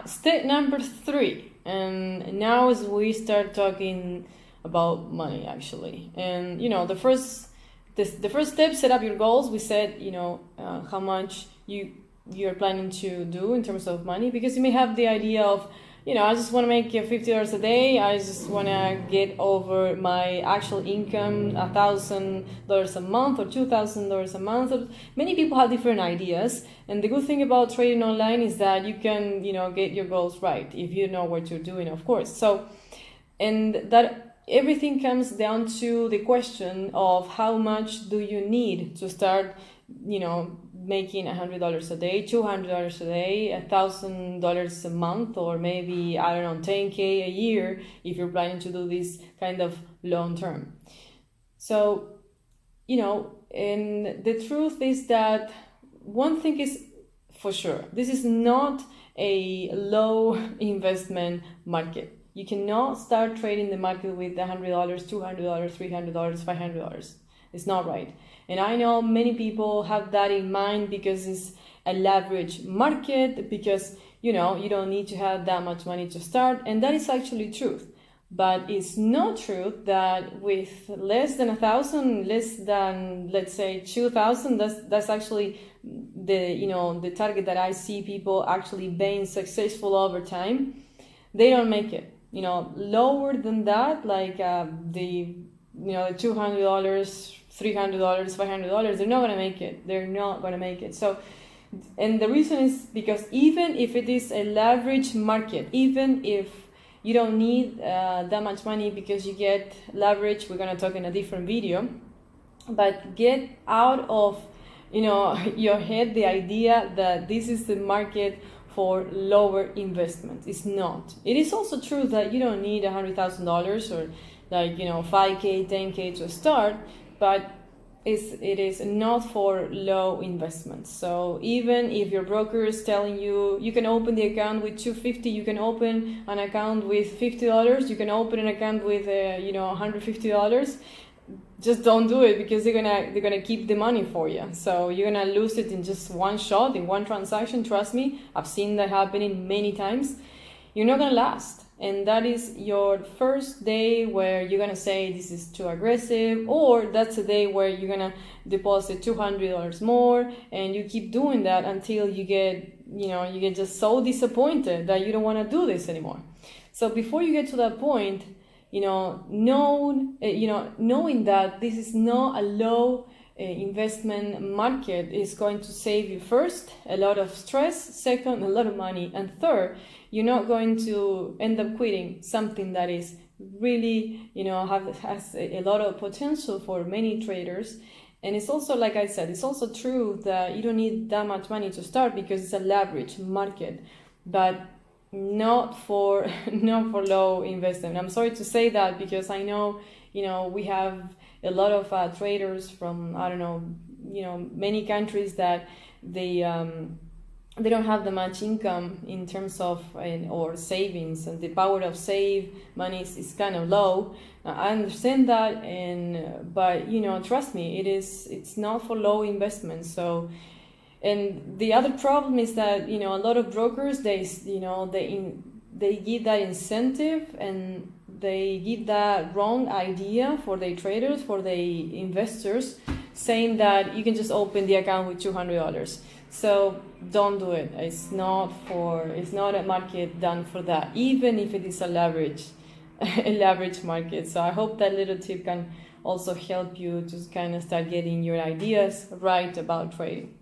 step number 3, and now as we start talking about money actually, and the first step, set up your goals. We said how much you're planning to do in terms of money, because you may have the idea of I just want to make $50 a day. I just want to get over my actual income, $1,000 a month or $2,000 a month. Many people have different ideas, and the good thing about trading online is that you can get your goals right if you know what you're doing, of course. So, and that everything comes down to the question of how much do you need to start making $100 a day, $200 a day, $1,000 a month, or maybe, I don't know, 10K a year if you're planning to do this kind of long term. So, and the truth is that one thing is for sure, this is not a low investment market. You cannot start trading the market with $100, $200, $300, $500. It's not right. And I know many people have that in mind because it's a leverage market, because you don't need to have that much money to start, and that is actually truth. But it's not true that with less than 1,000, less than, let's say, 2,000, that's actually the target that I see people actually being successful over time. They don't make it. Lower than that, like the $200, $300, $500, they're not going to make it. They're not going to make it. So, and the reason is because even if it is a leverage market, even if you don't need that much money because you get leverage, we're going to talk in a different video, but get out of your head the idea that this is the market for lower investments. It's not. It is also true that you don't need $100,000 or 5K, 10K to start, but it is not for low investments. So even if your broker is telling you can open the account with $250, you can open an account with $50, you can open an account with $150, just don't do it, because they're gonna keep the money for you. So you're gonna lose it in just one shot, in one transaction. Trust me, I've seen that happening many times. You're not gonna last. And that is your first day where you're gonna say this is too aggressive, or that's a day where you're gonna deposit $200 more, and you keep doing that until you get just so disappointed that you don't want to do this anymore. So before you get to that point, knowing that this is not a low investment market is going to save you, first, a lot of stress, second, a lot of money, and third, you're not going to end up quitting something that is really, has a lot of potential for many traders. And it's also, like I said, it's also true that you don't need that much money to start because it's a leverage market, but not for low investment. I'm sorry to say that, because I know, we have a lot of traders from, many countries that they don't have that much income in terms of or savings, and the power of save money is kind of low. I understand that, but trust me, it's not for low investments. So, and the other problem is that a lot of brokers they give that incentive, and they give that wrong idea for the traders, for the investors, saying that you can just open the account with $200. So don't do it. It's not a market done for that, even if it is a leverage market. So I hope that little tip can also help you to kind of start getting your ideas right about trading.